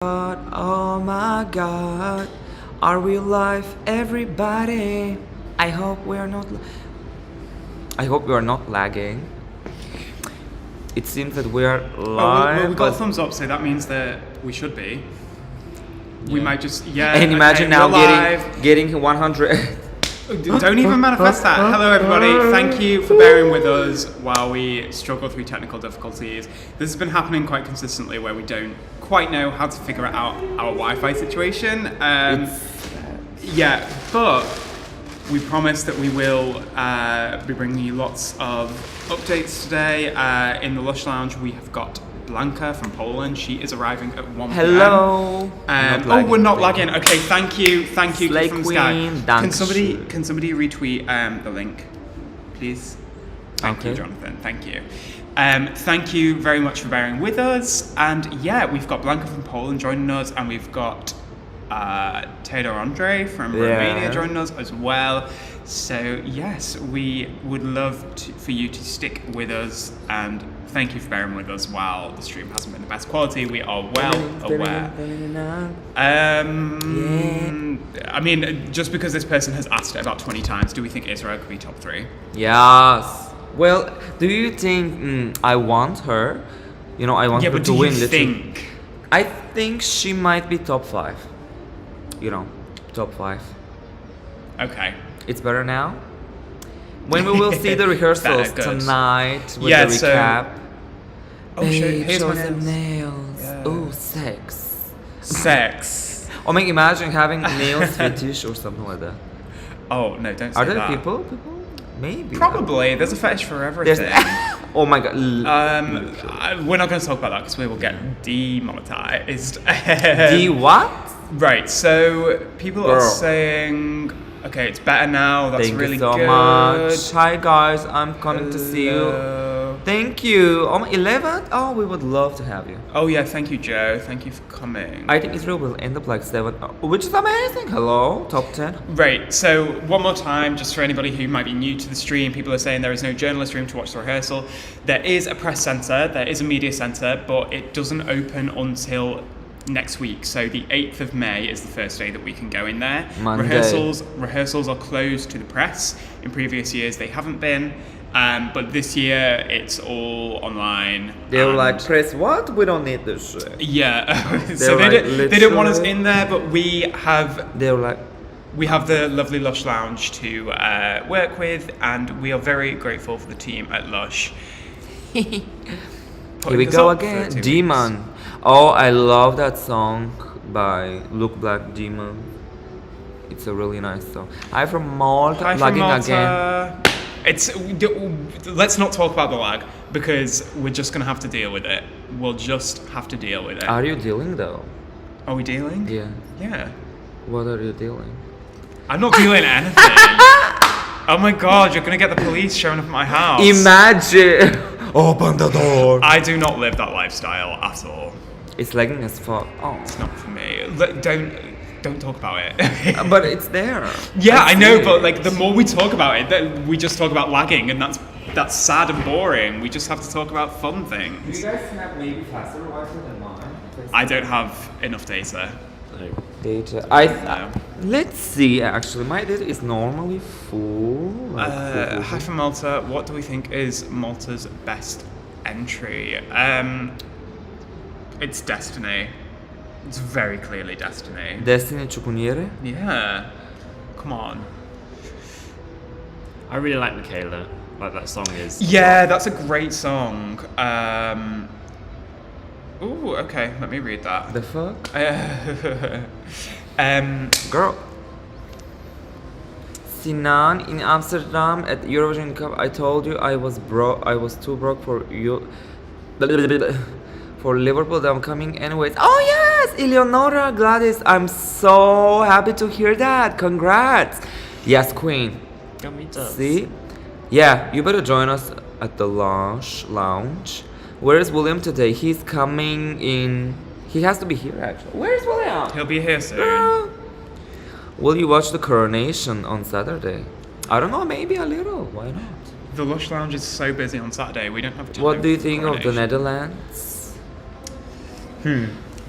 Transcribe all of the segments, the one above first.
Oh my god, are we live, everybody? I hope we are not. I hope we are not lagging. It seems that we are live. Well, we got a thumbs up, so that means that we should be. Yeah. We might just And imagine now getting 100. Don't even manifest that. Hello everybody, thank you for bearing with us while we struggle through technical difficulties. This has been happening quite consistently where we don't quite know how to figure out our Wi-Fi situation. Yeah, but we promise that we will be bringing you lots of updates today. In the Lush Lounge we have got Blanca from Poland. She is arriving at 1 p.m. Hello. We're not lagging. Okay, thank you Slay from Queen, Sky. Can somebody retweet the link, please? Thank you, Jonathan. Thank you. Thank you very much for bearing with us. And yeah, we've got Blanca from Poland joining us, and we've got Theodor Andre from Romania joining us as well. So yes, we would love for you to stick with us, and thank you for bearing with us while the stream hasn't been the best quality. We are well aware. I mean, just because this person has asked it about 20 times, do we think Israel could be top 3? Yes. Well, do you think I want her? You know, I want her to win. Yeah, but do you think? I think she might be top 5. You know, top 5. Okay. It's better now. When we will see the rehearsals tonight with the recap. Here's my nails. Nails. Yeah. Oh, sex. Oh, imagine having nails fetish or something like that. Oh no, don't say that. Are there that. people? Maybe. Probably. There's a fetish for everything. Oh my god. We're not going to talk about that because we will get demonetized. What? Right. So people are saying, okay, it's better now. That's really good. Thank you so much. Hi guys, I'm coming to see you. Thank you. 11th? Oh, we would love to have you. Oh yeah, thank you, Joe. Thank you for coming. I think Israel will end up like 7, which is amazing. Hello, top 10. Right. So one more time, just for anybody who might be new to the stream, people are saying there is no journalist room to watch the rehearsal. There is a press centre, there is a media centre, but it doesn't open until next week. So the 8th of May is the first day that we can go in there. Monday. Rehearsals are closed to the press. In previous years they haven't been, but this year it's all online. They were like, press what? We don't need this shit. Yeah. So they didn't want us in there, but we have the lovely Lush Lounge to work with, and we are very grateful for the team at Lush. Here we go again. Demon. Oh, I love that song by Look Black Demon. It's a really nice song. I'm from Malta. Lagging again. Let's not talk about the lag because we're just gonna have to deal with it. We'll just have to deal with it. Are you dealing though? Are we dealing? Yeah. Yeah. What are you dealing? I'm not dealing anything. Oh my god, you're gonna get the police showing up at my house. Imagine. Open the door. I do not live that lifestyle at all. It's lagging as fuck. Oh, it's not for me. Don't talk about it. But it's there. Yeah, I know, but like the more we talk about it, we just talk about lagging, and that's sad and boring. We just have to talk about fun things. Do you guys have maybe faster Wi-Fi than mine? I don't have enough data. Let's see. Actually, my data is normally full. Hi from Malta. What do we think is Malta's best entry? It's Destiny. It's very clearly Destiny. Destiny Chukuniere? Yeah. Come on. I really like Michaela. Like that song is. Yeah, that's a great song. Ooh, okay. Let me read that. The fuck? Girl. Sinan in Amsterdam at Eurovision Cup. I told you I was too broke for you. For Liverpool, I'm coming anyways. Oh yes, Eleonora Gladys. I'm so happy to hear that. Congrats. Yes, Queen. See? Yeah, you better join us at the lounge. Where is William today? He's coming in. He has to be here actually. Where's William? He'll be here soon. Girl. Will you watch the coronation on Saturday? I don't know, maybe a little. Why not? The Lush Lounge is so busy on Saturday. We don't have time. What do you think of the Netherlands?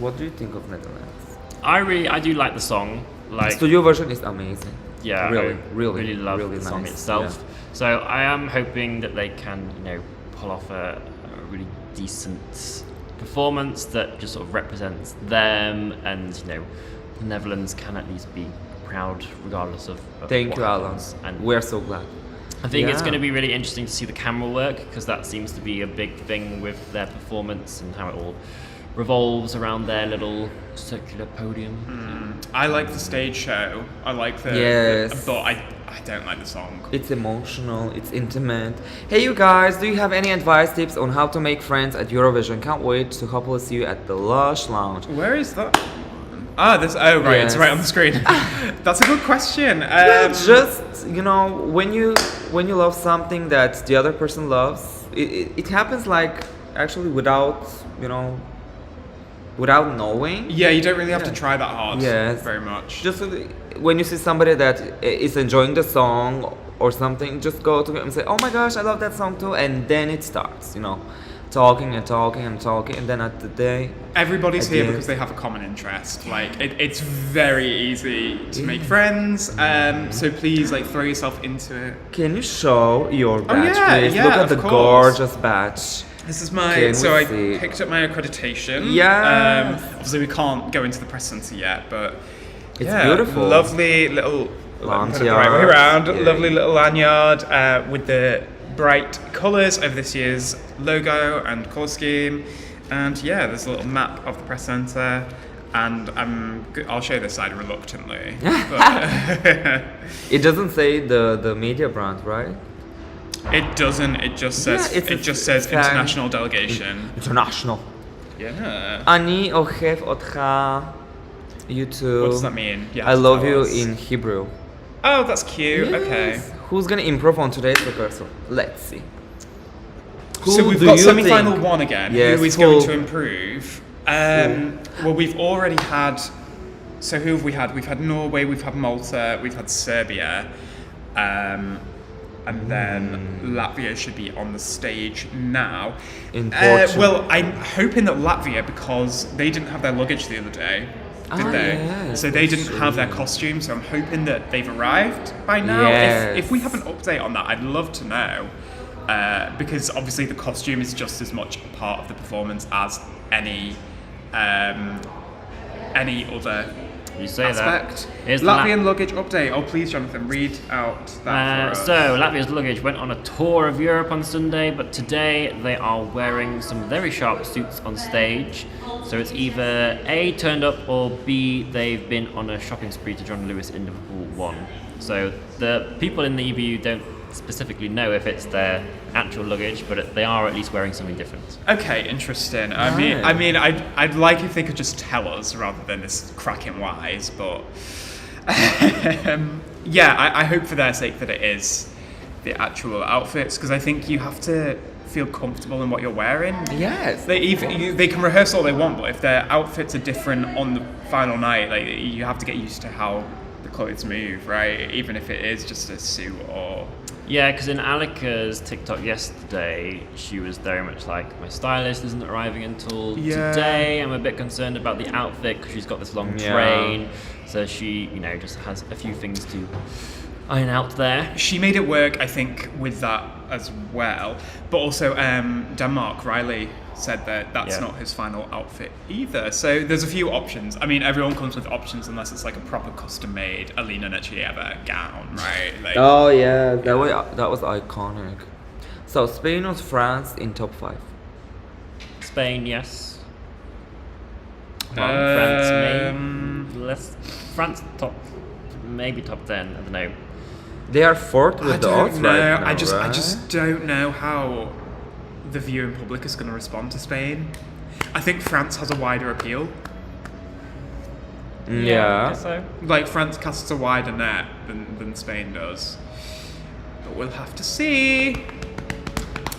What do you think of Netherlands? I do like the song. Like, Studio version is amazing. yeah, really, I really, love really the song nice. itself. Yeah. So I am hoping that they can, pull off a really decent performance that just sort of represents them, and the Netherlands can at least be proud regardless of Thank what you, Alan. happens. And We're so glad. I think it's Yeah. going to be really interesting to see the camera work, because that seems to be a big thing with their performance and how it all revolves around their little circular podium. I like the stage show. I like the, Yes. but I don't like the song. It's emotional, it's intimate. Hey you guys, do you have any advice, tips on how to make friends at Eurovision? Can't wait to hopefully see you at the Lush Lounge. Where is that? Ah, this. Oh, right. It's Yes. right on the screen. That's a good question. Yeah, just when you love something that the other person loves, it happens like actually without knowing. Yeah, you don't really have to Yeah. try that hard. Yes. Very much. Just when you see somebody that is enjoying the song or something, just go to him and say, "Oh my gosh, I love that song too," and then it starts, talking and talking and talking, and then at the day, Everybody's at here the end- because they have a common interest. Like it's very easy to make friends. So please, throw yourself into it. Can you show your badge, yeah, please? yeah, Look at of the course. gorgeous badge. This is my. Can So we I see? picked up my accreditation. Yes. Obviously, we can't go into the press centre yet, but It's yeah, beautiful. Lovely little. Put it the right way Lanyard. around. Yeah. Lovely little lanyard with the bright colours of this year's logo and colour scheme, and yeah, there's a little map of the press centre. And I'll show this side reluctantly. But It doesn't say the media brand, right? it doesn't. It just says. Yeah, it's it a just says fan- international delegation. International. Yeah. Ani ohev otcha. You too. What does that mean? You have I to love tell you us. in Hebrew. Oh, that's cute. Okay. Yes. Who's gonna improv on today's rehearsal? Let's see. So Who we've do got you semi-final think? one again. Yes, Who is going full. to improve? Well, we've already had. So who have we had? We've had Norway. We've had Malta. We've had Serbia, and then Latvia should be on the stage now. In Portugal. Well, I'm hoping that Latvia, because they didn't have their luggage the other day, did Ah, they? yes, So they that's didn't have their true. costume. So I'm hoping that they've arrived by now. Yes. If we have an update on that, I'd love to know. Because obviously the costume is just as much a part of the performance as any other You say aspect. that. Here's the Latvian luggage update. Oh, please, Jonathan, read out that for us. So, Latvia's luggage went on a tour of Europe on Sunday, but today they are wearing some very sharp suits on stage. So it's either A, turned up, or B, they've been on a shopping spree to John Lewis in Liverpool 1. So the people in the EBU don't specifically know if it's their actual luggage, but they are at least wearing something different. Okay, interesting. Nice. I'd like if they could just tell us rather than this cracking wise, but yeah, I hope for their sake that it is the actual outfits, because I think you have to feel comfortable in what you're wearing. Yes. They can rehearse all they want, but if their outfits are different on the final night, you have to get used to how the clothes move, right? Even if it is just a suit or. Yeah, because in Alika's TikTok yesterday, she was very much like, my stylist isn't arriving until Yeah. today. I'm a bit concerned about the outfit because she's got this long Yeah. train. So she, just has a few things to iron out there. She made it work, I think, with that as well. But also, Denmark, Riley said that that's Yeah. not his final outfit either. So there's a few options. I mean, everyone comes with options unless it's like a proper custom-made Alina Nechieva gown, right? Oh yeah, that was iconic. So Spain or France in top 5? Spain, yes. France, maybe. France top, maybe top 10. I don't know. They are fourth I with the don't odds know. right now, I right? just don't know how the viewing public is going to respond to Spain. I think France has a wider appeal. I Yeah. guess so. Like France casts a wider net than Spain does. But we'll have to see.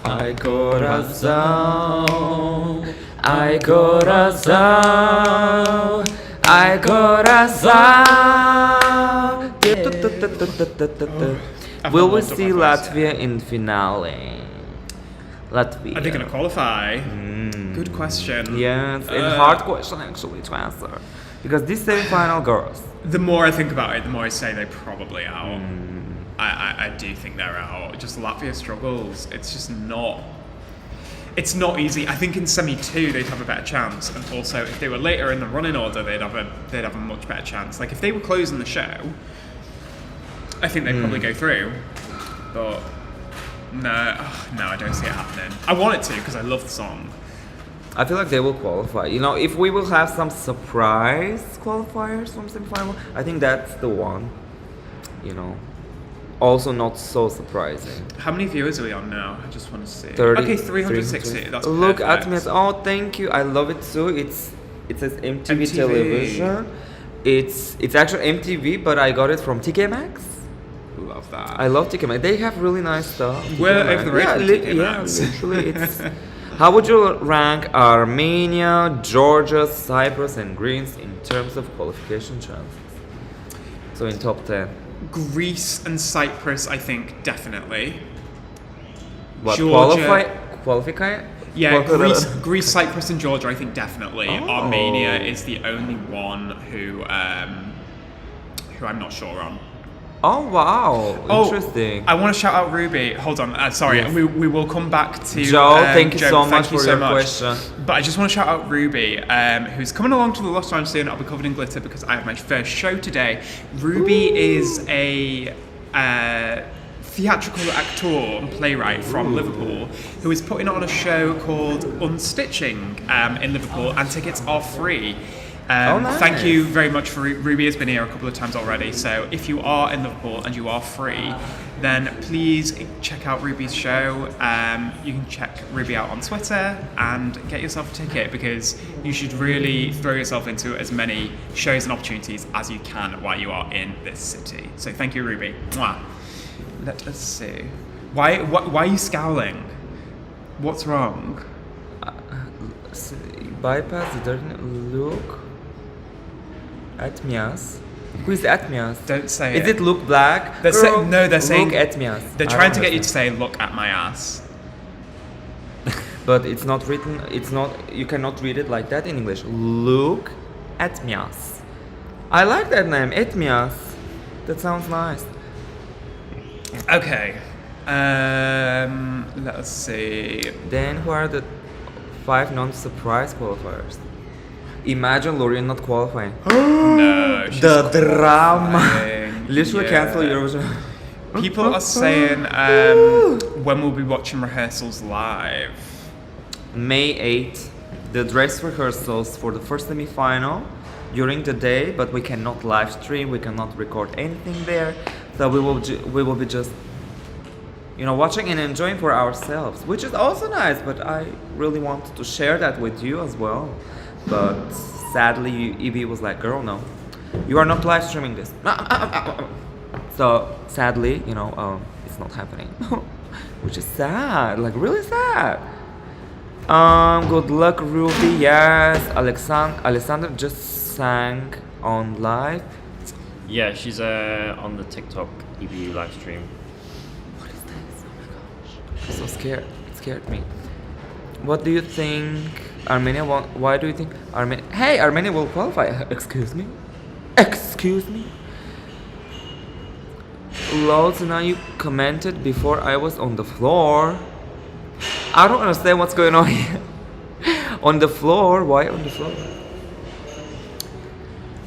Ai coração, ai coração, ai coração. Will we see Latvia in finale? Latvia. Are they going to qualify? Good question. Yes, and hard question actually to answer. Because this semi-final girls. The more I think about it, the more I say they're probably out. I do think they're out. Just Latvia struggles. It's just not. It's not easy. I think in semi 2 they'd have a better chance, and also if they were later in the running order, they'd have a much better chance. Like if they were closing the show, I think they'd probably go through. But no, I don't see it happening. I want it to because I love the song. I feel like they will qualify. You know, if we will have some surprise qualifiers from semi-final, I think that's the one. You know, also not so surprising. How many viewers are we on now? I just want to see. 30, okay, 360. That's Look perfect. at me. Oh, thank you. I love it too. It says MTV television. It's actually MTV, but I got it from TK Maxx. Love that. I love TK Maxx. They have really nice stuff. We're over the rated TK Maxx. Literally. It's. How would you rank Armenia, Georgia, Cyprus, and Greece in terms of qualification chances? So in top 10. Greece and Cyprus, I think, definitely. What, Georgia, qualify? Yeah, Greece, Cyprus, and Georgia, I think definitely. Armenia is the only one who I'm not sure on. Oh wow, interesting. I want to shout out Ruby. Hold on, sorry, Yes. we will come back to Joe. Thank you Joe, so much thank you for so your much. question. But I just want to shout out Ruby, who's coming along to the Lost Time soon. I'll be covered in glitter because I have my first show today. Ruby is a theatrical actor and playwright from Liverpool who is putting on a show called Unstitching in Liverpool, and tickets are free. Nice. Thank you very much for Ruby has been here a couple of times already, so if you are in Liverpool and you are free, then please check out Ruby's show. You can check Ruby out on Twitter and get yourself a ticket, because you should really throw yourself into as many shows and opportunities as you can while you are in this city. So thank you, Ruby. Mwah. Let us see. Why are you scowling? What's wrong? Bypass the look. Atmias. Who is Atmias? Don't say it. Is it look black? They're Girl, they're saying look Atmias. They're trying to get you to say "look at my ass." But it's not written. It's not. You cannot read it like that in English. Look Atmias. I like that name, Atmias. That sounds nice. Okay. Let us see. Then who are the 5 non-surprise qualifiers? Imagine Loreen not qualifying. No, she's The drama. qualifying. Literally Yeah. cancel Eurovision. People are saying when we'll be watching rehearsals live. May 8th, the dress rehearsals for the first semi-final during the day, but we cannot live stream, we cannot record anything there, so we will be just, you know, watching and enjoying for ourselves, which is also nice. But I really wanted to share that with you as well. But sadly, Evie was like, "Girl, no, you are not live streaming this." So sadly, you know, it's not happening, which is sad, like really sad. Good luck, Ruby. Yes, Alessandra just sang on live. Yeah, she's on the TikTok EBU live stream. What is this? Oh my gosh, I'm so scared. It scared me. What do you think Armenia won? Why do you think Armenia? Hey, Armenia will qualify. Excuse me. Excuse me. Loads, now you commented before I was on the floor. I don't understand what's going on here. On the floor? Why on the floor?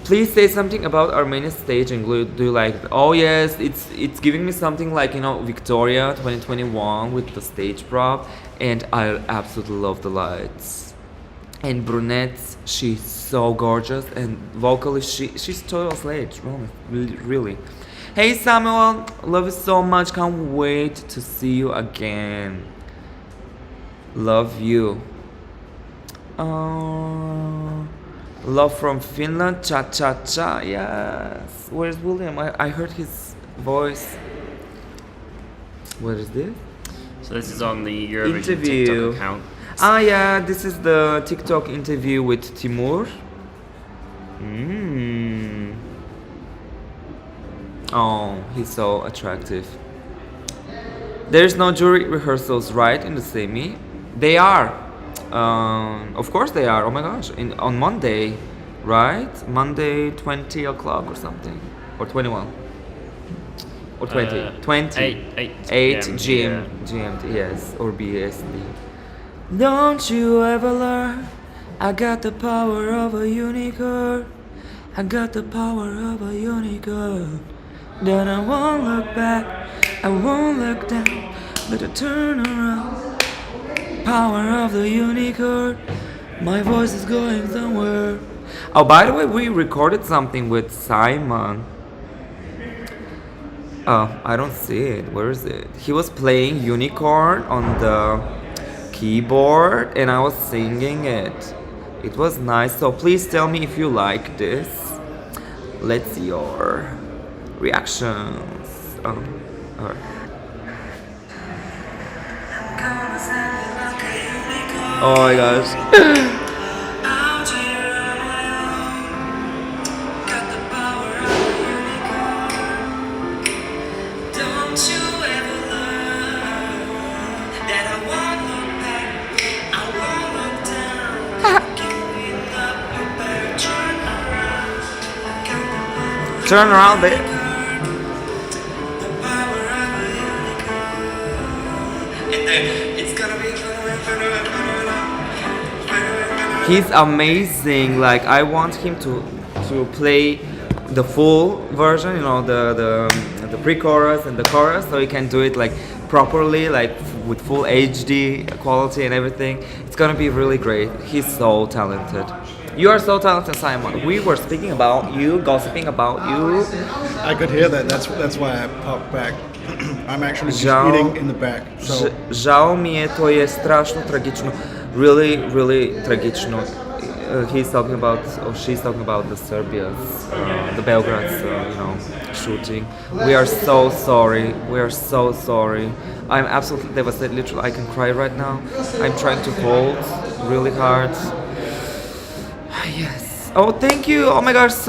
Please say something about Armenia's staging. Do you like it? Oh yes, it's giving me something like, you know, Victoria 2021 with the stage prop, and I absolutely love the lights. And Brunette, she's so gorgeous, and vocally she's total stage, really. Hey Samuel, love you so much. Can't wait to see you again. Love you. Love from Finland, cha cha cha. Yes. Where's William? I heard his voice. What is this? So this is on the Eurovision Interview. TikTok account. Ah yeah, this is the TikTok interview with Timur. Oh, he's so attractive. There's no jury rehearsals, right, in the semi? They are. Of course they are. Oh my gosh. On Monday, right? Monday, 20 o'clock or something. Or 21. Or 20. 20. 8 GMT, yes. Or BST. Don't you ever learn? I got the power of a unicorn. I got the power of a unicorn. Then I won't look back, I won't look down, but I turn around. Power of the unicorn, my voice is going somewhere. Oh, by the way, we recorded something with Simon. Oh, I don't see it. Where is it? He was playing unicorn on the keyboard and I was singing it. It was nice, so please tell me if you like this. Let's see your reactions. Alright. Oh my gosh. Turn around, babe. He's amazing. Like I want him to play the full version, you know, the pre-chorus and the chorus, so he can do it like properly, like with full HD quality and everything. It's gonna be really great. He's so talented. You are so talented, Simon. We were speaking about you, gossiping about you. I could hear that. That's why I popped back. I'm actually just eating in the back. So. Žao mi je, to je strašno tragično. Really, really tragično. He's talking about, or she's talking about the Serbia's, the Belgrade's, shooting. We are so sorry. We are so sorry. I'm absolutely devastated. Literally, I can cry right now. I'm trying to hold really hard. Yes. Oh, thank you. Oh my gosh.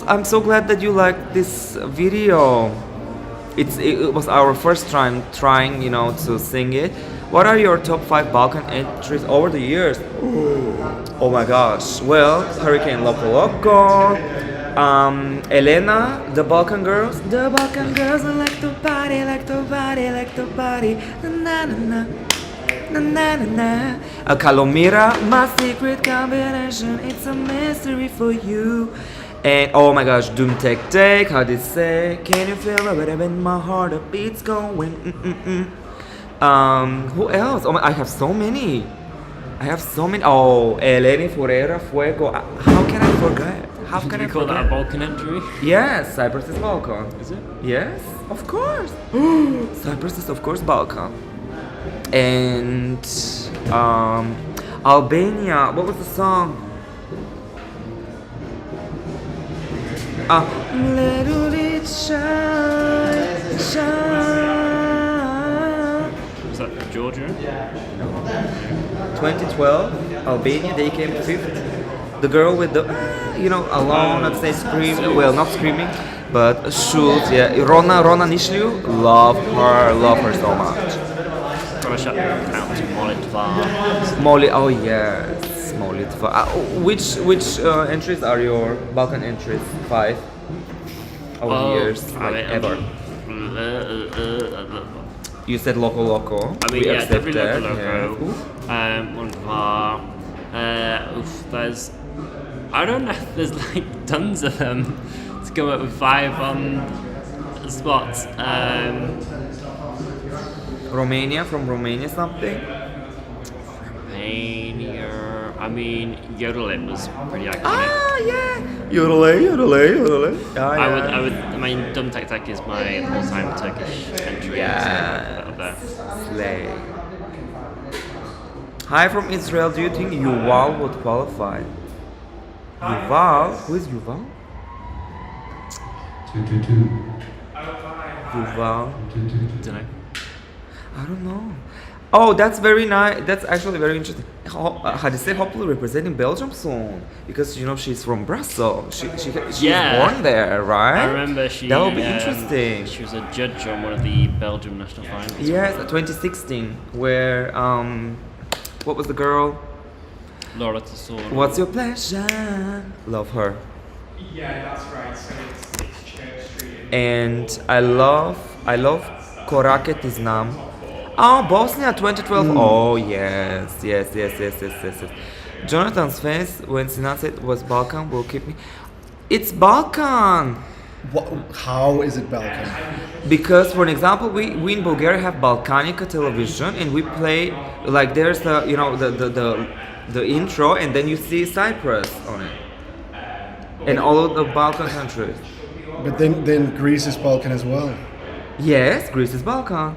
I'm so glad that you liked this video. It was our first time trying, to sing it. What are your top 5 Balkan entries over the years? Oh my gosh. Well, Hurricane Loco Loco, Elena, the Balkan Girls. The Balkan Girls like to party, like to party, like to party. Na na na. Na na na na. Kalomira, my secret combination. It's a mystery for you. And oh my gosh, Doom Tech Tech, how did it say? Can you feel the rhythm in my heart? The beat's going. Who else? Oh my, I have so many. Oh, Eleni Ferreira Fuego. How can I forget? How can I call that a Balkan entry? Yes, Cyprus is Balkan. Is it? Yes, of course. Cyprus is of course Balkan. And Albania. What was the song? Let it shine, shine. Was that Georgia? 2012, Albania, they came 5th. The girl with the, alone, I'd say screaming, well, not screaming, but shoot, yeah. Rona Nishliu, love her so much. Got a shout out to Molitva. Oh yes. Which entries are your Balkan entries? 5 over the years, ever. You said Loco Loco. I mean, we yeah, accept definitely that. Loco Loco. There's, I don't know if there's like tons of them to come up with 5 on the spots. Romania, from Romania something? Romania. I mean, yodeling was pretty iconic. Yeah. Yodelay. I mean, Dum Tek Tek is my all-time Turkish entry. Yeah. So there. Slay. Hi from Israel. Do you think Yuval would qualify? Yuval? Who is Yuval? 222. Yuval. Don't know. I don't know. Oh, that's very nice. That's actually very interesting. Hadise hopefully representing Belgium soon because you know she's from Brussels. She's born there, right? I remember that would be interesting. She was a judge on one of the Belgium national finals. Yes, 2016, where what was the girl? Laura Tesoro. What's your pleasure? Love her. Yeah, that's right. So it's Church Street. And I love Koraket is Nam. Oh, Bosnia 2012. Oh, yes. Jonathan's face when Sinan said it was Balkan will keep me. It's Balkan! How is it Balkan? Because, for example, we in Bulgaria have Balkanica television and we play, like there's the, you know, the intro and then you see Cyprus on it. And all of the Balkan countries. But then Greece is Balkan as well. Yes, Greece is Balkan.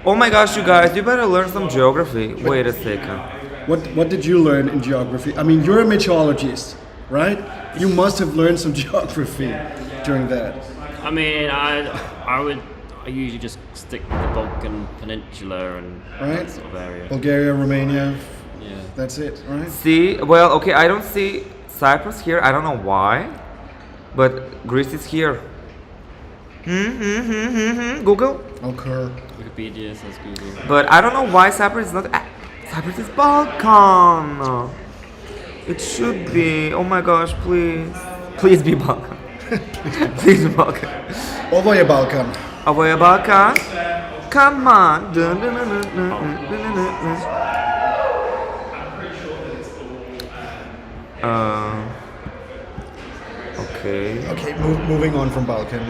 Oh my gosh, you guys, you better learn some geography. Wait a second. What did you learn in geography? I mean, you're a meteorologist, right? You must have learned some geography during that. I mean, I usually just stick with the Balkan Peninsula and that sort of area. Bulgaria, Romania. Yeah. That's it, right? See, well, okay, I don't see Cyprus here. I don't know why, but Greece is here. Google. Okay. Wikipedia says Google. But I don't know why Cyprus is not. Cyprus is Balkan. It should be. Oh my gosh, please be Balkan. Please be Balkan. Ovoje Balkan. Ovoje Balkan. Come on. Okay, moving on from Balkan.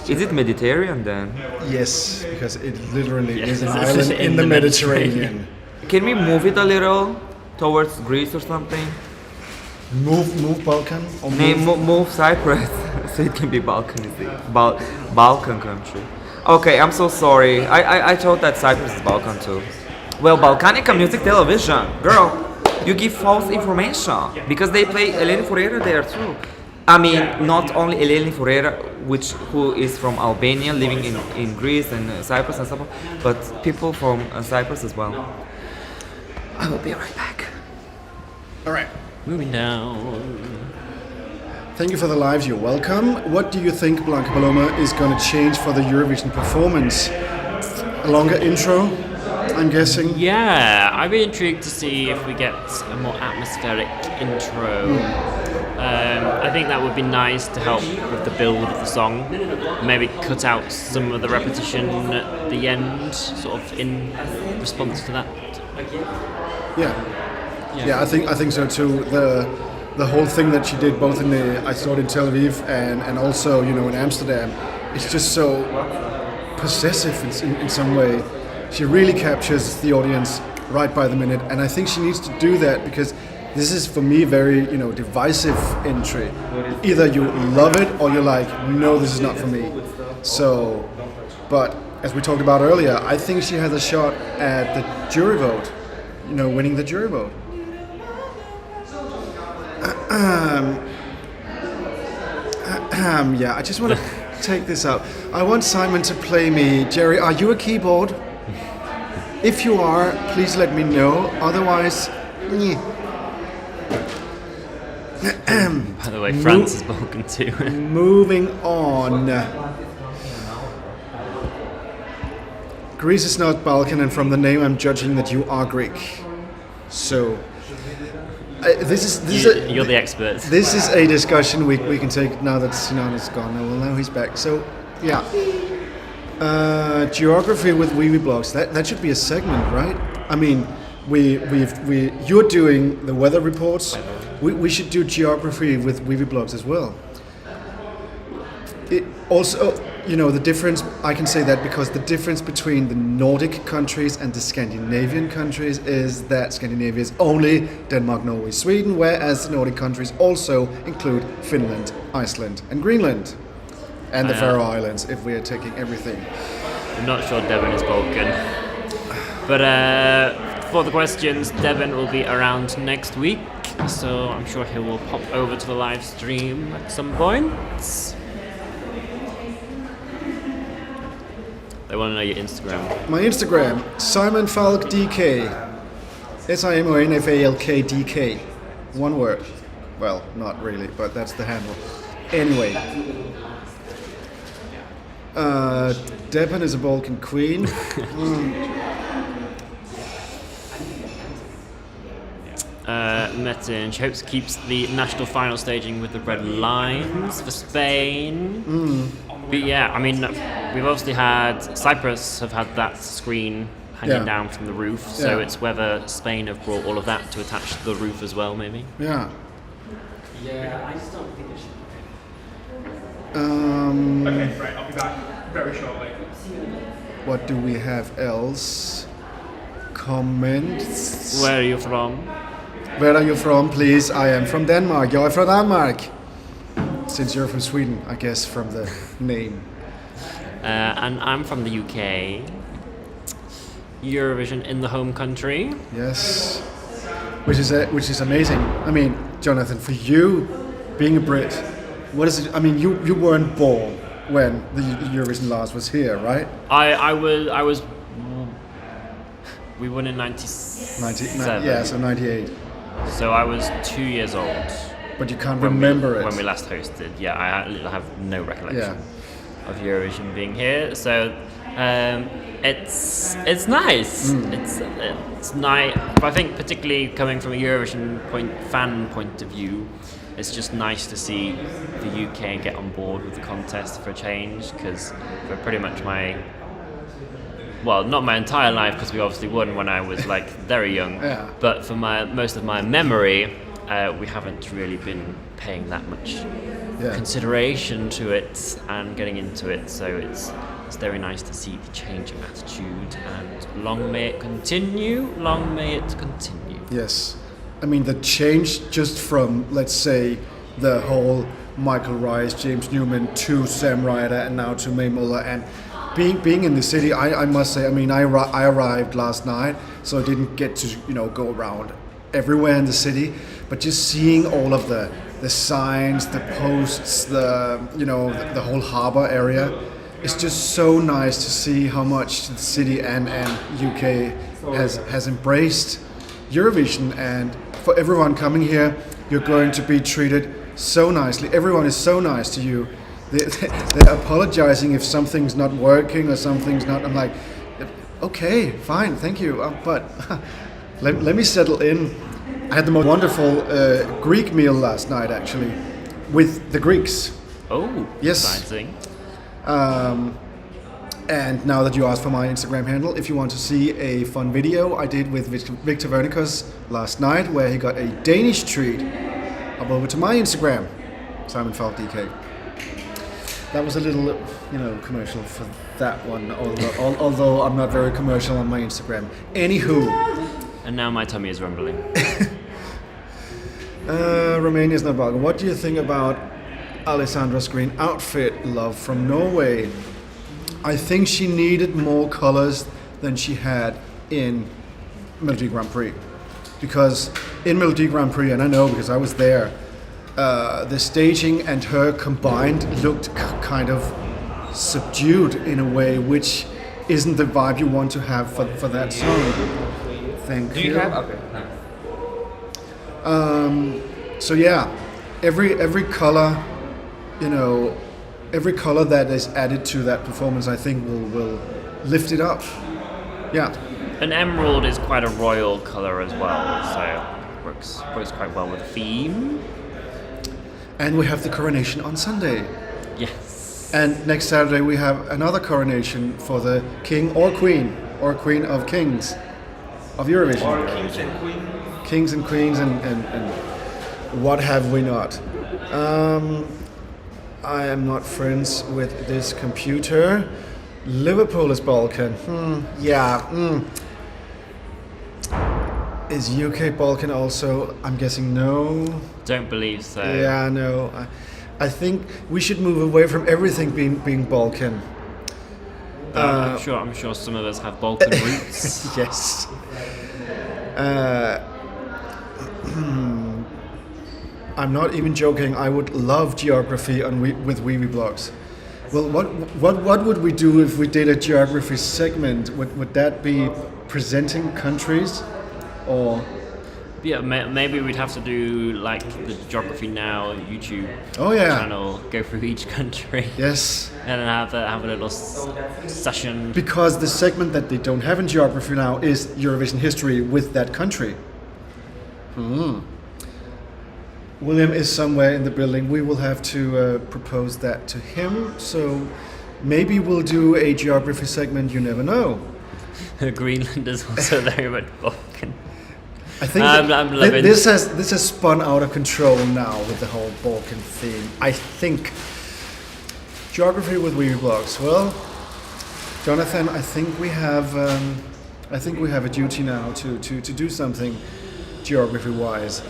Is it Mediterranean then? Yes, because it literally is an island in the Mediterranean. Can we move it a little towards Greece or something? Move Balkan? Or move Cyprus so it can be Balkan, you see. Balkan country. Okay, I'm so sorry. I thought that Cyprus is Balkan too. Well, Balkanica Music Television, girl, you give false information because they play Eleni Foureira there too. I mean, not only Eleni Foureira, who is from Albania, living in Greece and Cyprus and stuff, but people from Cyprus as well. I will be right back. All right. Moving down. Thank you for the lives. You're welcome. What do you think Blanca Paloma is going to change for the Eurovision performance? A longer intro, I'm guessing? Yeah, I'd be intrigued to see if we get a more atmospheric intro. I think that would be nice to help with the build of the song. Maybe cut out some of the repetition at the end, sort of in response to that. Yeah, I think so too. The whole thing that she did, both I saw it in Tel Aviv and also in Amsterdam, it's just so possessive in some way. She really captures the audience right by the minute, and I think she needs to do that because this is for me very divisive entry. Either you love it or you're like, no, this is not for me. So, but as we talked about earlier, I think she has a shot at the jury vote. Winning the jury vote. Yeah, I just want to take this out. I want Simon to play me. Jerry, are you a keyboard? If you are, please let me know. Otherwise, By the way, France is Balkan too. Moving on. Greece is not Balkan, and from the name, I'm judging that you are Greek. So, you're the expert. This is a discussion we can take now that Sinan is gone. Well, now he's back. So, yeah. Geography with Wiwibloggs. That should be a segment, right? I mean, you're doing the weather reports. We should do geography with Wiwibloggs as well. It also, the difference, I can say that because the difference between the Nordic countries and the Scandinavian countries is that Scandinavia is only Denmark, Norway, Sweden, whereas the Nordic countries also include Finland, Iceland, and Greenland. And the Faroe Islands, if we are taking everything. I'm not sure Devon is Balkan. But for the questions, Devon will be around next week, so I'm sure he will pop over to the live stream at some point. They want to know your Instagram. My Instagram, Simon Falk DK. SIMONFALK. One word. Well, not really, but that's the handle. Anyway. Deben is a Balkan queen. Metin, she hopes keeps the national final staging with the red lines for Spain. But yeah, I mean, we've obviously had Cyprus have had that screen hanging down from the roof, so it's whether Spain have brought all of that to attach to the roof as well, maybe. Yeah. Yeah, I just don't think it should. Okay, right, I'll be back very shortly. What do we have else? Comments. Where are you from? Where are you from, please? I am from Denmark. You're from Denmark. Since you're from Sweden, I guess from the name. And I'm from the UK. Eurovision in the home country. Yes. Which is amazing. I mean, Jonathan, for you, being a Brit, what is it? I mean, you weren't born when the Eurovision last was here, right? I was. We won in 97. Yeah, so 98. So I was 2 years old. But you can't remember it. When we last hosted. Yeah, I have no recollection of Eurovision being here. So it's nice. It's nice. But I think particularly coming from a Eurovision fan point of view, it's just nice to see the UK get on board with the contest for a change, because for pretty much not my entire life, because we obviously won when I was like very young, but for most of my memory, we haven't really been paying that much consideration to it and getting into it. So it's very nice to see the change of attitude, and long may it continue. Long may it continue. Yes. I mean, the change just from, let's say, the whole Michael Rice, James Newman to Sam Ryder, and now to Mae Muller, and being in the city, I must say, I mean, I arrived last night, so I didn't get to go around everywhere in the city, but just seeing all of the signs, the posts, the whole harbor area, it's just so nice to see how much the city and UK has embraced Eurovision. And for everyone coming here, you're going to be treated so nicely. Everyone is so nice to you. They're apologizing if something's not working or something's not. I'm like, okay, fine, thank you, but let me settle in. I had the most wonderful Greek meal last night, actually, with the Greeks. Oh, yes. Exciting. And now that you asked for my Instagram handle, if you want to see a fun video I did with Victor Vernicus last night, where he got a Danish treat, hop over to my Instagram, Simon Falk DK. That was a little, commercial for that one, although I'm not very commercial on my Instagram. Anywho. And now my tummy is rumbling. Romania's not Balkan. What do you think about Alessandra's green outfit, Love from Norway? I think she needed more colors than she had in Melodi Grand Prix. Because in Melodi Grand Prix, and I know because I was there, the staging and her combined looked kind of subdued in a way, which isn't the vibe you want to have for that song. Thank you. Do you have? Okay. So yeah, every color, every color that is added to that performance, I think will lift it up. Yeah. An emerald is quite a royal color as well, so works quite well with the theme. And we have the coronation on Sunday. Yes. And next Saturday we have another coronation for the king or queen of kings of Eurovision. Or kings and queens. Kings and queens and what have we not? I am not friends with this computer. Liverpool is Balkan. Is UK Balkan also? I'm guessing no. Don't believe so. Yeah, no. I think we should move away from everything being Balkan. I'm sure some of us have Balkan roots. Yes. I'm not even joking. I would love geography with Wiwibloggs. Well, what would we do if we did a geography segment? Would that be presenting countries, or? Yeah, maybe we'd have to do like the Geography Now YouTube channel, go through each country. Yes. And then have a little session. Because the segment that they don't have in Geography Now is Eurovision history with that country. William is somewhere in the building. We will have to propose that to him. So maybe we'll do a geography segment. You never know. Greenland is also very much Balkan. I think this has spun out of control now with the whole Balkan theme. I think geography with Wiwibloggs. Well, Jonathan, I think we have a duty now to do something geography-wise.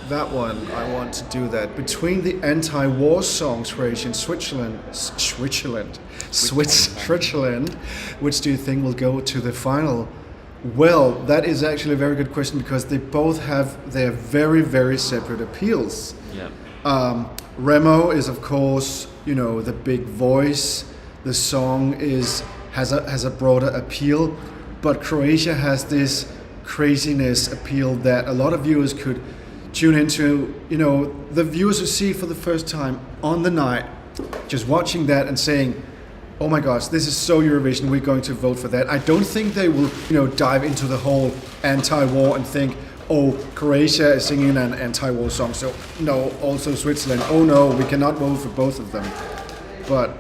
That one, I want to do that. Between the anti-war songs, Croatia and Switzerland, which do you think will go to the final? Well, that is actually a very good question because they both have their very, very separate appeals. Yeah. Remo is, of course, the big voice. The song has a broader appeal, but Croatia has this craziness appeal that a lot of viewers could tune into. The viewers who see it for the first time on the night, just watching that and saying, oh my gosh, this is so Eurovision, we're going to vote for that. I don't think they will, dive into the whole anti-war and think, oh, Croatia is singing an anti-war song, so no, also Switzerland, oh no, we cannot vote for both of them. But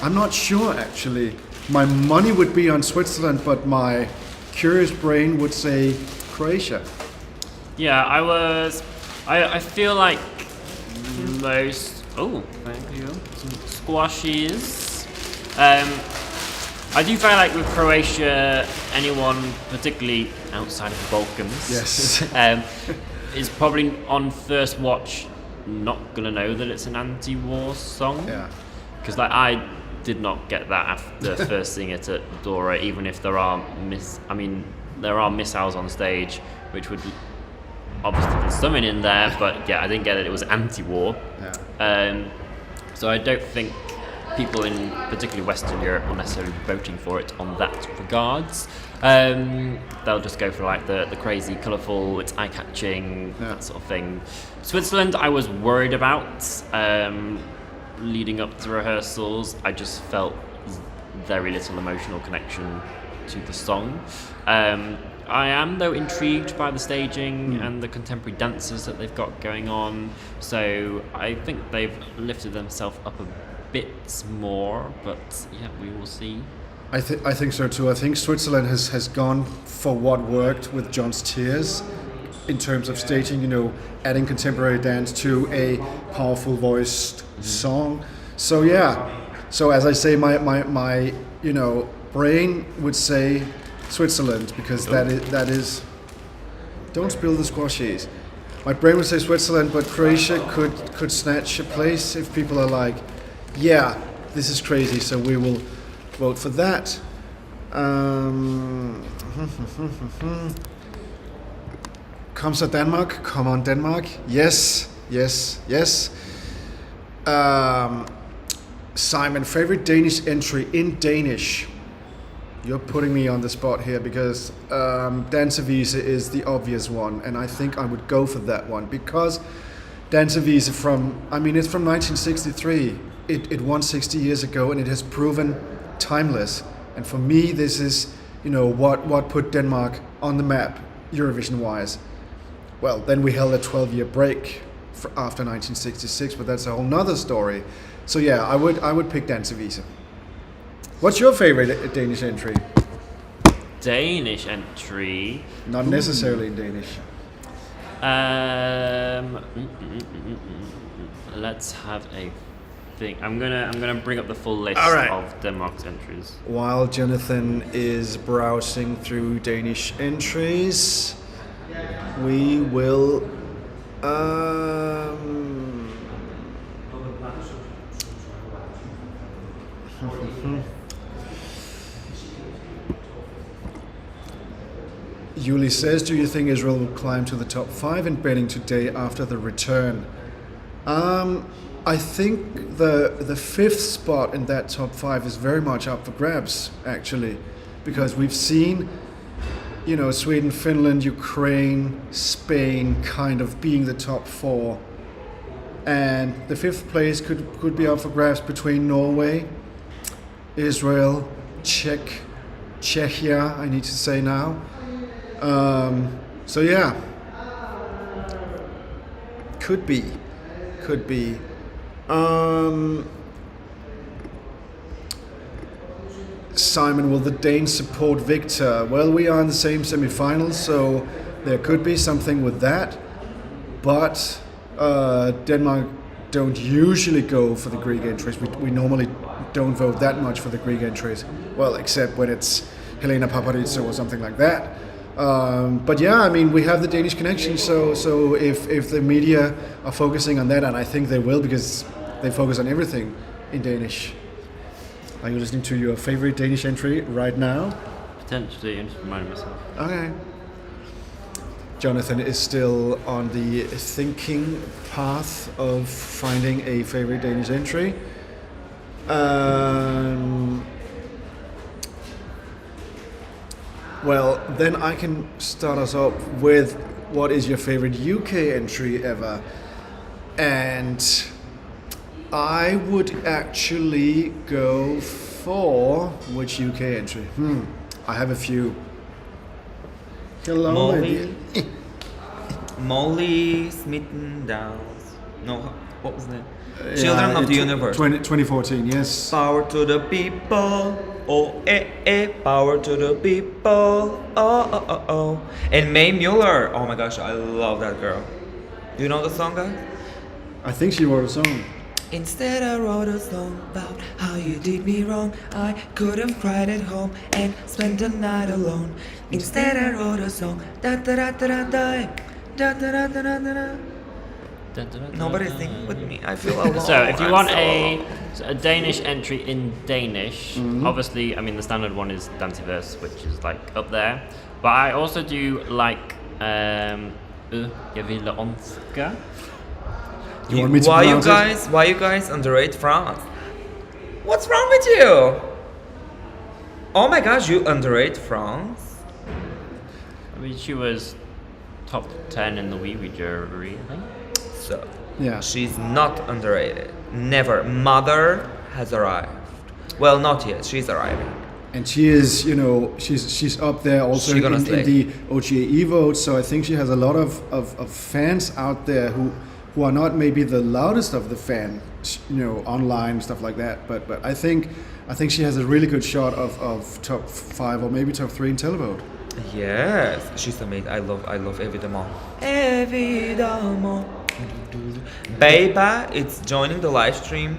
I'm not sure, actually. My money would be on Switzerland, but my curious brain would say Croatia. Yeah, I feel like most, thank you, some squashes. I do feel like with Croatia, anyone particularly outside of the Balkans, yes, is probably on first watch not gonna know that it's an anti-war song. Yeah. Because I did not get that after first seeing it at Dora, even if there are missiles on stage, which would obviously be something in there, but yeah, I didn't get it. It was anti-war. Yeah. So I don't think people in particularly Western Europe will necessarily be voting for it on that regards. They'll just go for like the crazy, colourful, it's eye-catching, that sort of thing. Switzerland, I was worried about leading up to rehearsals. I just felt very little emotional connection to the song. I am, though, intrigued by the staging and the contemporary dances that they've got going on. So I think they've lifted themselves up a bit more, but yeah, we will see. I think so too. I think Switzerland has gone for what worked with John's Tears in terms of staging, adding contemporary dance to a powerful voiced song. So yeah, as I say, my brain would say Switzerland because that is don't spill the squashies. My brain would say Switzerland, but Croatia could snatch a place if people are like, yeah, this is crazy, so we will vote for that. Comes to Denmark. Come on, Denmark. Yes. Simon, favorite Danish entry in Danish? You're putting me on the spot here because Dansevise is the obvious one, and I think I would go for that one because Dansevise it's from 1963. It won 60 years ago, and it has proven timeless. And for me, this is, what put Denmark on the map, Eurovision-wise. Well, then we held a 12-year break after 1966, but that's a whole nother story. So yeah, I would pick Dansevise. What's your favorite Danish entry? Danish entry? Not necessarily in Danish. Let's have a think. I'm gonna bring up the full list of Denmark's entries. While Jonathan is browsing through Danish entries, we will Yuli says, do you think Israel will climb to the top 5 in betting today after the return? I think the fifth spot in that top 5 is very much up for grabs, actually, because we've seen, Sweden, Finland, Ukraine, Spain kind of being the top 4, and the fifth place could be up for grabs between Norway, Israel, Czechia, I need to say now. So yeah, could be. Simon, will the Danes support Victor? Well, we are in the same semi-finals, so there could be something with that. But Denmark don't usually go for the Greek entries. We normally don't vote that much for the Greek entries. Well, except when it's Helena Paparizou or something like that. But yeah, I mean, we have the Danish connection, so if the media are focusing on that, and I think they will because they focus on everything in Danish. Are you listening to your favorite Danish entry right now? Potentially, I'm just reminding myself. Okay. Jonathan is still on the thinking path of finding a favorite Danish entry. Well, then I can start us up with what is your favorite UK entry ever? And I would actually go for which UK entry? I have a few. Hello, Molly Smitten Downs. No, what was that? Children of the Universe. 2014, yes. Power to the people. Oh, power to the people. Oh. And Mae Mueller. Oh my gosh, I love that girl. Do you know the song, guys? I think she wrote a song. Instead I wrote a song about how you did me wrong. I could have cried at home and spent the night alone. Instead I wrote a song. Da da da da da da da da da da da. Nobody sing with me. I feel alone. So, if you I'm want so a Danish entry in Danish, obviously, I mean, the standard one is Danseverse, which is like up there. But I also do like Jeg ville ønske. You want me to pronounce it? Why you guys underrate France? What's wrong with you? Oh my gosh, you underrate France? I mean, she was top 10 in the Wiwibloggs jury, I think. So, Yeah. she's not underrated. Never. Mother has arrived. Well, not yet. She's arriving. And she is, she's up there also She gonna in slay. the OGAE votes. So I think she has a lot of fans out there who are not maybe the loudest of the fans, online stuff like that. But I think she has a really good shot of top 5 or maybe top 3 in televote. Yes, she's amazing. I love Evidemment. Evidemment. Beba, it's joining the live stream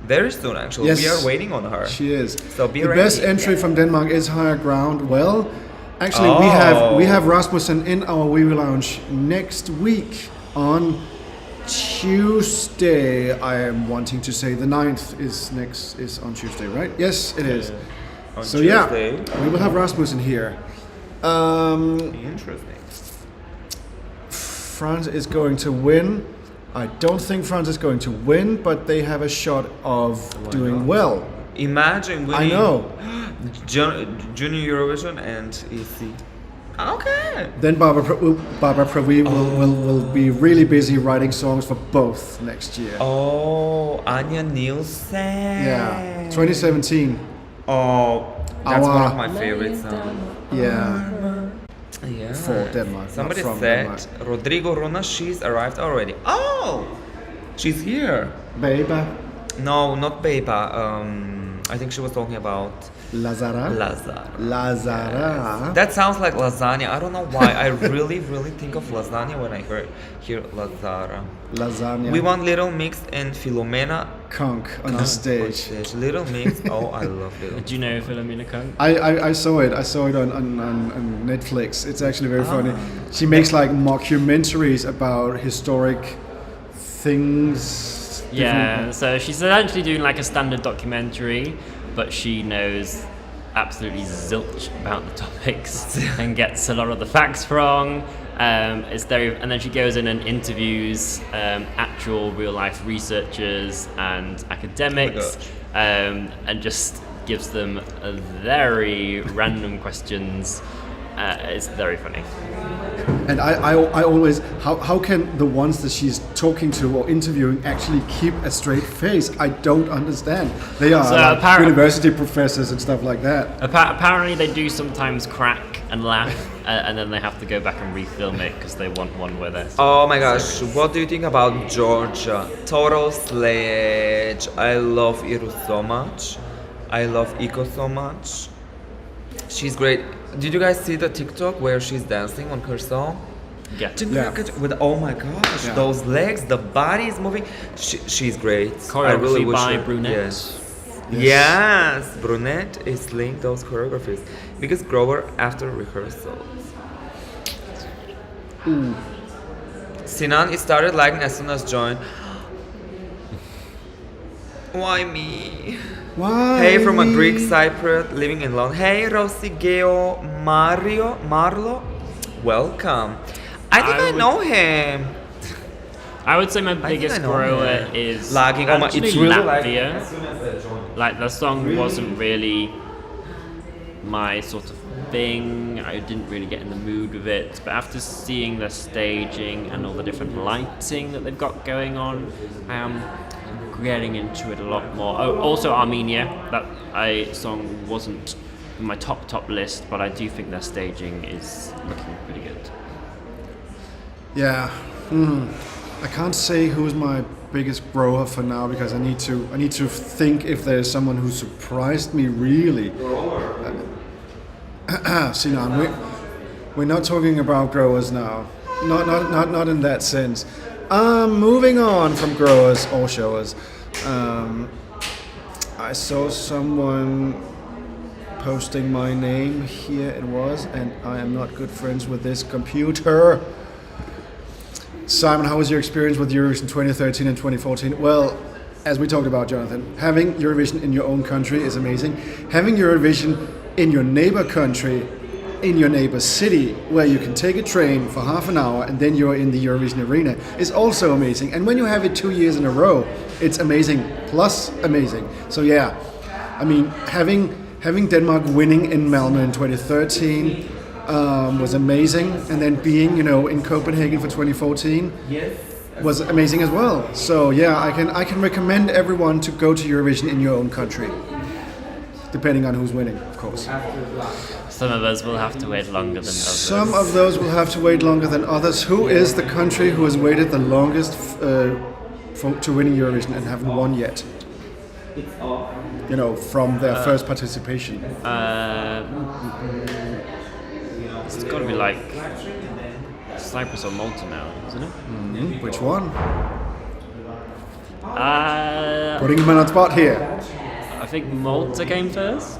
very soon. Actually, Yes, we are waiting on her. She is. So be the ready. best entry from Denmark is Higher Ground. Well, actually, we have Rasmussen in our Wiwi Lounge next week on Tuesday. I am wanting to say the 9th is on Tuesday, right? Yes, it is. On So Tuesday. yeah, we will have Rasmussen here. Interesting. France is going to win. I don't think France is going to win, but they have a shot of doing well. Imagine winning I know. Junior Eurovision and EC. Okay. Then Barbara Pravi will be really busy writing songs for both next year. Oh, Anja Nielsen. Yeah, 2017. Oh, that's one of Our- my favorite songs. Yeah, Yeah. for Denmark. Somebody not from said Denmark. Rodrigo Rona, she's arrived already. Oh, she's here. Baby, No, not Beba. I think she was talking about Lazara. Lazara. That sounds like lasagna. I don't know why. I really think of lasagna when I hear Lazara. Lasagna. We want Little Mix and Filomena Conk on the stage. Little Mix. Oh, I love Little Mix. Do you know Philomena Kung? I saw it. I saw it on Netflix. It's actually very funny. She makes like mockumentaries about historic things. Yeah, so she's essentially doing like a standard documentary, but she knows absolutely zilch about the topics and gets a lot of the facts wrong. It's very, and then she goes in and interviews actual real life researchers and academics, and just gives them very random questions. It's very funny. And I always, how can the ones that she's talking to or interviewing actually keep a straight face? I don't understand. They are like university professors and stuff like that. Apparently they do sometimes crack and laugh, and then they have to go back and refilm it because they want one where they're... Oh my gosh, what do you think about Georgia? Total sledge. I love Iru so much. I love Iko so much. She's great. Did you guys see the TikTok where she's dancing on her song? Yeah. With oh my gosh, those legs, the body is moving. She's great. I really wish by her- Brunette. Yes, Brunette is linked those choreographies. Biggest grower after rehearsals. Sinan, it started liking as soon as joined. Why me? Why? Hey, from a Greek Cypriot living in London. Hey, Rossi, Geo, Marlo. Welcome. I think I know him. I would say my I biggest think I know grower him. is Lagging. Oh my, actually it's really Latvia. Like the song wasn't really my sort of thing. I didn't really get in the mood with it. But after seeing the staging and all the different lighting that they've got going on, I am getting into it a lot more. Oh, also Armenia. That song wasn't in my top list, but I do think their staging is looking pretty good. Yeah. I can't say who's my biggest grower for now because I need to think if there's someone who surprised me really. Sinan, we're not talking about growers now. Not in that sense. Moving on from growers or showers. I saw someone posting my name. Here it was, and I am not good friends with this computer. Simon, how was your experience with Eurovision 2013 and 2014? Well, as we talked about, Jonathan, having Eurovision in your own country is amazing. Having Eurovision in your neighbor country, in your neighbor city, where you can take a train for half an hour and then you're in the Eurovision arena, is also amazing. And when you have it 2 years in a row, it's amazing, plus amazing. So yeah, I mean, having Denmark winning in Malmö in 2013 was amazing, and then being, in Copenhagen for 2014 was amazing as well. So yeah, I can recommend everyone to go to Eurovision in your own country, depending on who's winning, of course. Some of us will have to wait longer than others. Some of those will have to wait longer than others. Who is the country who has waited the longest to winning Eurovision and haven't won yet? From their first participation. It's got to be like Cyprus or Malta now, isn't it? Mm-hmm. Which one? Putting him on the spot here. I think Malta came first.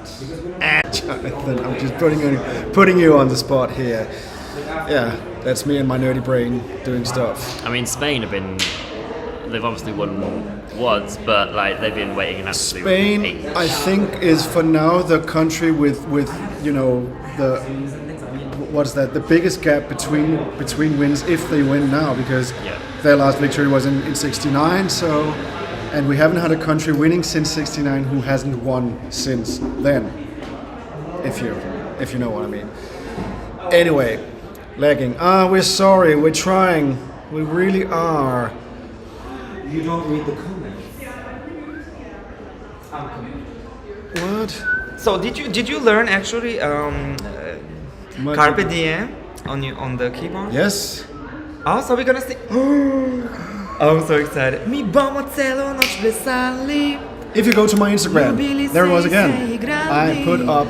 Jonathan, I'm just putting you on the spot here. Yeah, that's me and my nerdy brain doing stuff. I mean, Spain they've obviously won once, but like they've been waiting an absolute Spain, age. I think, is for now the country with the biggest gap between wins if they win now, because their last victory was in 69, and we haven't had a country winning since 69 who hasn't won since then, if you know what I mean. Anyway, lagging. We're sorry, we're trying, we really are. You don't read the comments. What? So did you learn actually Carpe Diem on the keyboard? Yes. Oh, so we're gonna sing. I'm so excited. Mi bomo celu noć plesali. If you go to my Instagram, there it was again. I put up.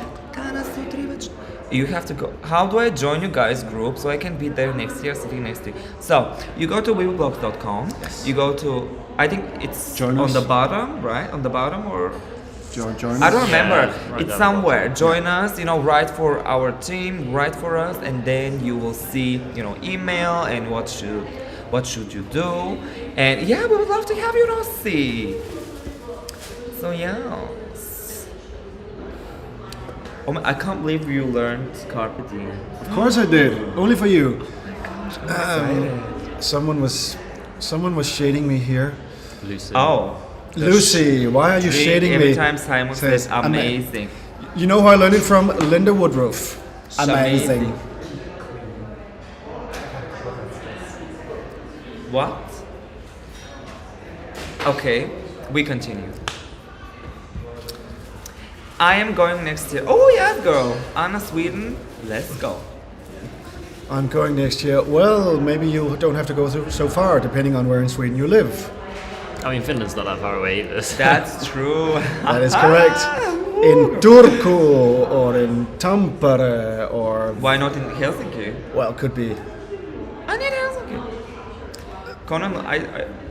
You have to go. How do I join you guys group so I can be there next year, sitting next to you? So you go to wiwibloggs.com. Yes. You go to, I think it's Join on us. the bottom, right? On the bottom or. Join I don't us. remember. right It's down somewhere. Join us, write for our team, write for us, and then you will see, email and what should you do. And yeah, we would love to have you, Rossi. So yeah. Oh my, I can't believe you learned Carpe Diem. Of course I did. Only for you. much. I'm excited. Someone was shading me here. Lucy. Oh. Lucy, why are you shading Every me? time Simon says amazing. You know who I learned it from? Linda Woodruff. Amazing. What? Okay, we continue. I am going next year. Oh yes, girl. Anna, Sweden. Let's go. I'm going next year. Well, maybe you don't have to go so far, depending on where in Sweden you live. I mean, Finland's not that far away either. That's true. That is correct. In Turku or in Tampere or... Why not in Helsinki? Well, could be. I need Helsinki. Conan,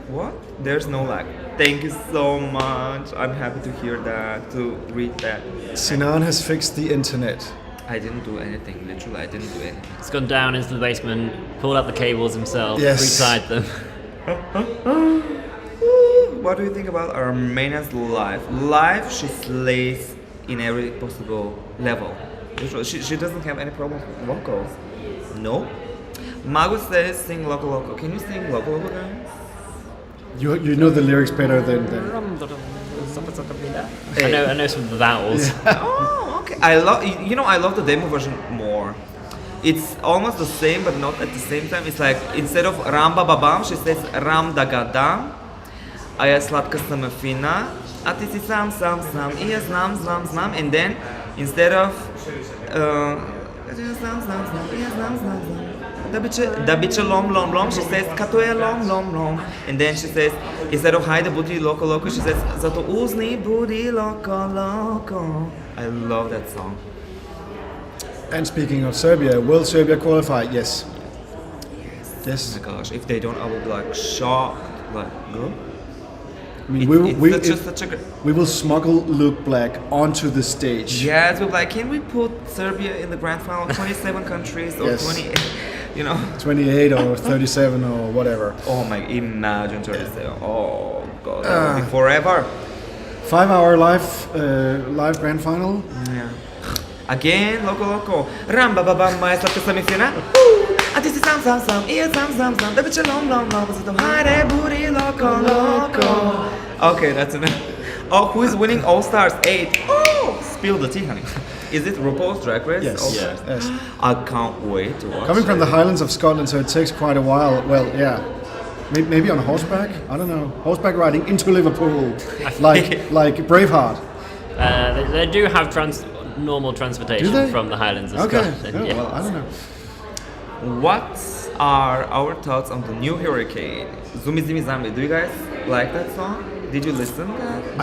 what? There's no lag. Thank you so much. I'm happy to hear that, to read that. Sinan has fixed the internet. I didn't do anything, literally, I didn't do anything. He's gone down into the basement, pulled out the cables himself, Yes. retied them. What do you think about Armenia's life? Life, she slays in every possible level. Literally, she doesn't have any problems with vocals. No. Mago says sing Loco Loco. Can you sing Loco Loco, guys? You know the lyrics better than... I know some of the vowels. Oh, okay. I love the demo version more. It's almost the same, but not at the same time. It's like instead of Ramba Babam, she says Ram Dagadam. A ja slatka sam fina, a ti si sam, i ja znam, and then instead of da biće lom, she says kato je lom, and then she says instead of hajde budi loko, she says zato uzni budi loko. I love that song. And speaking of Serbia, will Serbia qualify? Yes. Yes. Oh my gosh, if they don't, I will be like shocked, like no. I mean, we will smuggle Luke Black onto the stage. Yes, we're like, can we put Serbia in the grand final? 27 countries or Yes. 28, you know? 28 or 37 or whatever. Oh my, imagine 37. Oh god, that would be forever. 5-hour live grand final. Yeah. Again, loco. Ramba babam, ma slatka sam fina. A ti si sam, i ja znam, da biće lom, zato hajde budi loco. Okay, that's enough. Oh, who is winning All Stars 8? Oh, spill the tea, honey. Is it RuPaul's Drag Race? Yes. All Stars? Yes. I can't wait to watch Coming from it. the Highlands of Scotland, so it takes quite a while. Well, yeah. Maybe on horseback? I don't know. Horseback riding into Liverpool. like Braveheart. They do have normal transportation Do they? from the Highlands of Okay. Scotland. Oh, Yes. well, I don't know. What are our thoughts on the new Hurricane? Zumi Zimi Zambi. Do you guys like that song? Did you listen to that?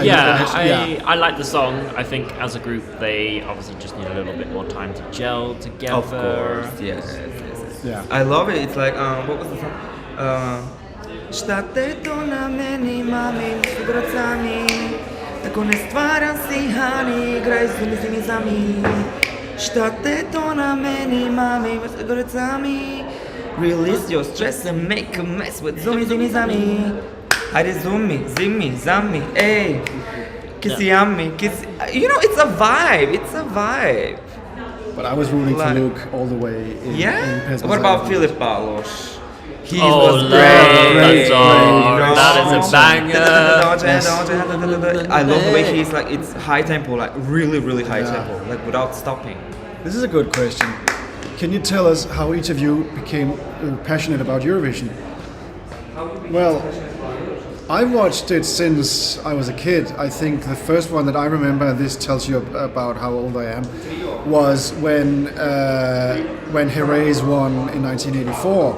I like the song. I think as a group they obviously just need a little bit more time to gel together. Of course, yes. Yeah. I love it. It's like, what was the song? Šta te to na meni, mami, s grocami, tako ne stvaram si, hani, igraj Zumi Zimi Zami. Šta te to na meni, mami, s grocami, release your stress and make a mess with Zumi Zimi Zami. Hajde Zumi Zimi Zami, ey, kisi yummy, kisi. You know, it's a vibe. But I was rooting for Like- Luke all the way in Pesma What about Zagreb. Philip Palos? He Oh, was love great. that song. You know? That is a banger. I love the way he's like, it's high tempo, like really high Yeah. tempo, like without stopping. This is a good question. Can you tell us how each of you became passionate about Eurovision? Well, I watched it since I was a kid. I think the first one that I remember, and this tells you about how old I am, was when Herreys won in 1984.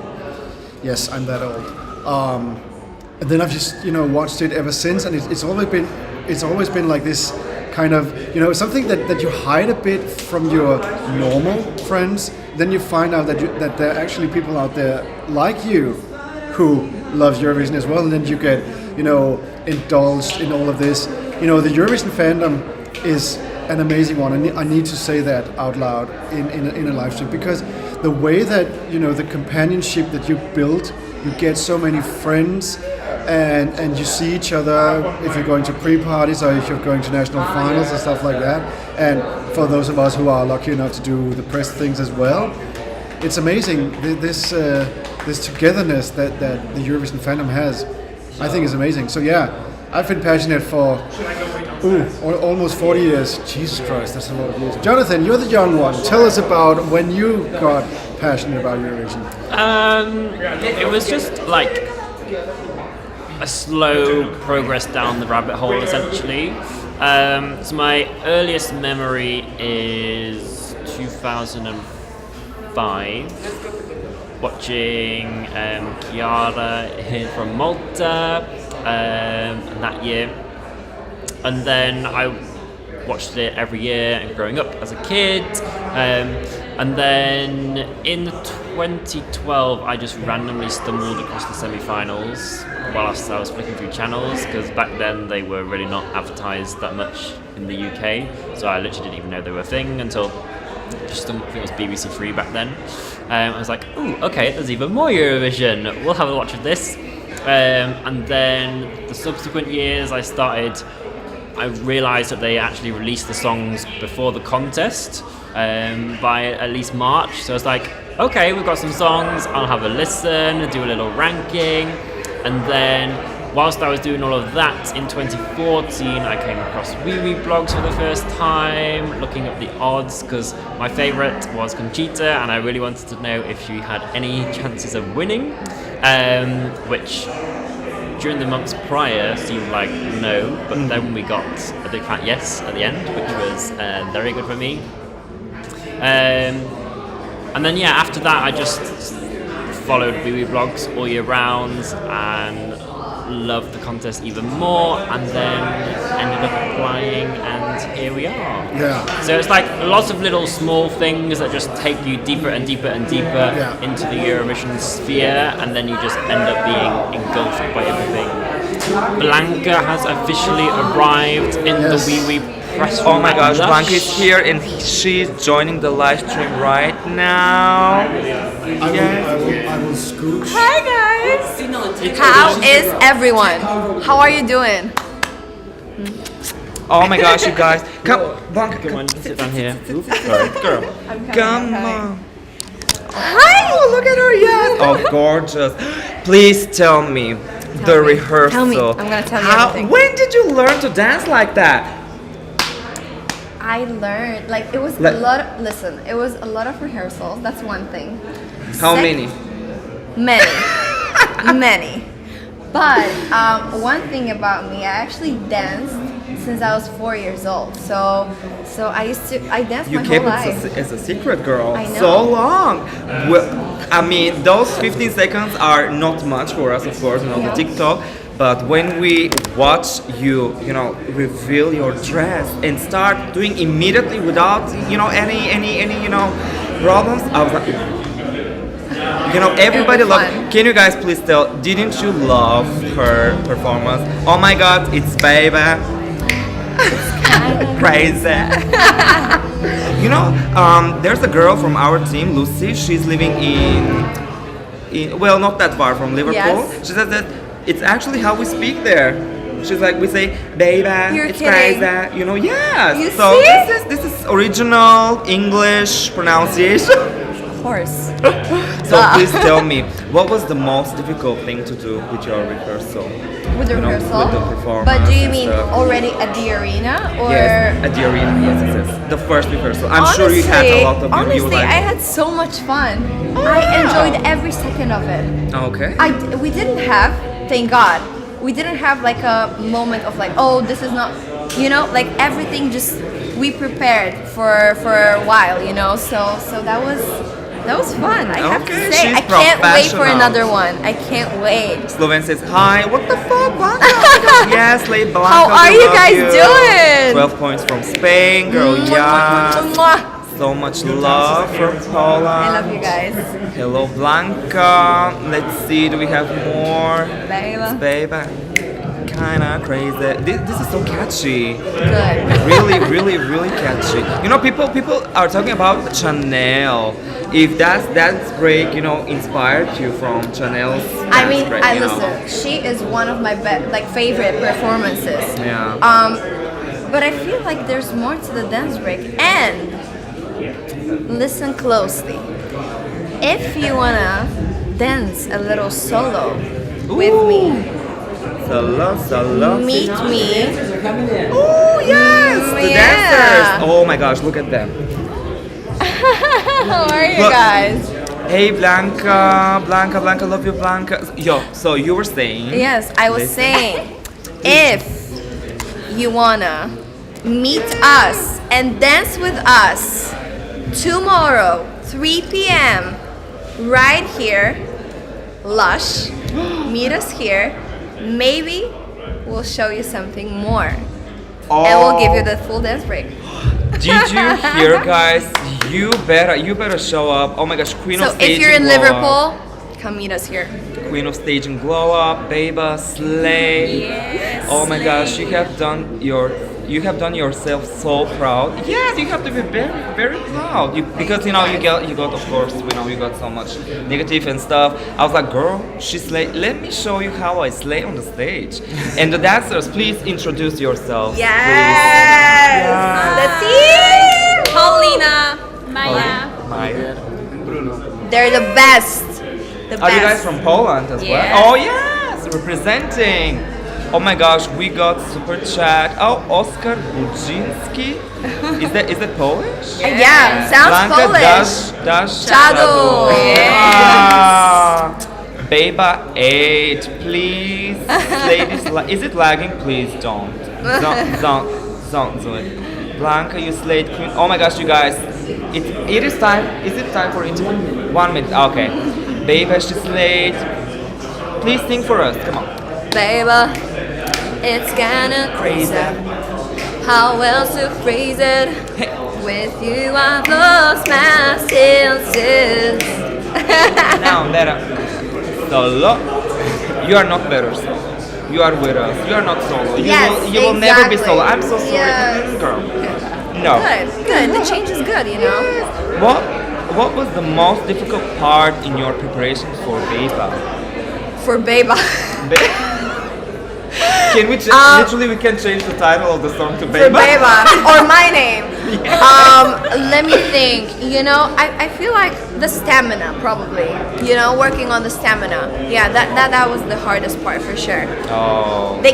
Yes, I'm that old. And then I've just watched it ever since, and it's always been like this kind of something that you hide a bit from your normal friends. Then you find out that there are actually people out there like you who loves Eurovision as well, and then you get indulged in all of this. The Eurovision fandom is an amazing one, and I need to say that out loud in a live stream, because the way that the companionship that you build, you get so many friends, and you see each other if you're going to pre-parties or if you're going to national finals and stuff like that. And for those of us who are lucky enough to do the press things as well, it's amazing. this togetherness that the Eurovision fandom has, I think is amazing. So yeah, I've been passionate for almost 40 years. Jesus Christ, that's a lot of years. Jonathan, you're the young one. Tell us about when you got passionate about Eurovision. It was just like a slow progress down the rabbit hole, essentially. So my earliest memory is 2005, watching Chiara here from Malta that year, and then I watched it every year and growing up as a kid, and then in 2012 I just randomly stumbled across the semi-finals whilst I was flicking through channels, because back then they were really not advertised that much in the UK, so I literally didn't even know they were a thing until just I think it was BBC Three back then. I was like, ooh, okay, there's even more Eurovision, we'll have a watch of this. And then the subsequent years I realised that they actually released the songs before the contest by at least March. So it's like, okay, we've got some songs, I'll have a listen, do a little ranking. And then whilst I was doing all of that in 2014, I came across Wiwibloggs for the first time, looking up the odds, because my favourite was Conchita and I really wanted to know if she had any chances of winning, which during the months prior seemed like no, but then we got a big fat yes at the end, which was very good for me. And then yeah, after that I just followed Wiwibloggs all year round and loved the contest even more, and then ended up applying, and here we are. Yeah. So it's like lots of little small things that just take you deeper and deeper and deeper into the Eurovision sphere, and then you just end up being engulfed by everything. Blanca has officially arrived in the Wiwi press room. Oh my gosh, Blanca is here and she's joining the live stream right now. I will scooch. Hi guys! How is everyone? How are you doing? Oh my gosh, you guys. Come, Blanca, Come on, sit down here. Oops, sorry, girl. Come coming. on. Hi! Oh, look at her, yes! Oh, gorgeous. Please tell me the rehearsal. Tell me. I'm gonna tell you everything. When did you learn to dance like that? I learned, like, it was Like- a lot of, listen, it was a lot of rehearsals, that's one thing. How many? Many. Many. But one thing about me, I actually danced since I was 4 years old. So I danced You my kept whole it life. as a secret, girl. I know. So long. Well, I mean, those 15 seconds are not much for us, of course, on the TikTok. But when we watch you, reveal your dress and start doing immediately without, any problems, I was like, everybody It was loved. fun. Can you guys please tell? Didn't you love her performance? Oh my God, it's baby. Crazy. There's a girl from our team, Lucy. She's living in well, not that far from Liverpool. Yes. She says that it's actually how we speak there. She's like, we say, baby, You're it's kidding. crazy. Yes. You So see? this is original English pronunciation. Of course. So please tell me, what was the most difficult thing to do with your rehearsal? With the rehearsal? With the performance. But do you and mean stuff. already at the arena? Or Yes, at the arena. Yes. The first rehearsal. I'm sure you had a lot of honestly, you were like, I had so much fun. I enjoyed every second of it. okay. We didn't have, thank God, we didn't have like a moment of like, oh, this is not, like everything just, we prepared for a while, so that was fun. I have to Okay, say, she's I can't wait for professional. another one. I can't wait. Sloven says, hi, what the fuck, Blanca? Oh my gosh, yes, Lady Blanca. How are we you love guys you. doing? 12 points from Spain, girl, yeah. Mwah. So much love from Poland. I love you guys. Hello, Blanca. Let's see, do we have more? Baby. Baby. Kinda crazy. This is so catchy. Good. Really catchy. People are talking about Chanel. If that dance break, inspired you from Chanel's dance I mean, break, listen. She is one of my favorite performances. Yeah. But I feel like there's more to the dance break. And listen closely. If you wanna dance a little solo with me. Solo. Meet me. Oh yes, the Yeah. dancers. Oh my gosh, look at them. How are you Look. guys? Hey Blanca, love you Blanca. Yo, so you were saying? Yes, I was Listen. saying, if you wanna meet us and dance with us tomorrow, 3 p.m. right here, Lush, meet us here. Maybe we'll show you something more. And we'll give you the full dance break. Did you hear, guys? You better show up. Oh my gosh, Queen of So Staging if you're in Glow Up. Liverpool, come meet us here. Queen of Staging Glow Up, Beba, Slay. Yes, Oh my Slay. gosh, you have done yourself so proud. Yes, you have to be very, very proud. Because you got of course, you got so much negative and stuff. I was like, girl, she slayed. Let me show you how I slay on the stage. And the dancers, please introduce yourselves. Yes! The team! Paulina, Maya. They're the best. The Are you guys best. from Poland as Yes. well? Oh yes, representing. Oh my gosh, we got super chat. Oh, Oskar Budzinski. Is that Polish? Yeah, sounds Blanca Polish. Dash Chado. Ah, Beba 8, please. Ladies, is it lagging? Please don't do it. Blanca, you slayed queen. Oh my gosh, you guys. It is time. Is it time for it? 1 minute. Okay. Beba, she slayed. Please sing for us. Come on. Baby, it's kinda crazy. How else to phrase it? With you, I've lost my senses. Now better. Solo. You are not better solo. You are with us. You are not solo. You will never be solo. I'm so sorry, Yes. girl. No. Good. The change is good, you know. What was the most difficult part in your preparation for Beba? For Beba. Can we literally we can change the title of the song to For Beba? Beba. Or my name. Let me think. You know, I feel like the stamina probably. You know, working on the stamina. Yeah, that was the hardest part for sure. Oh. They can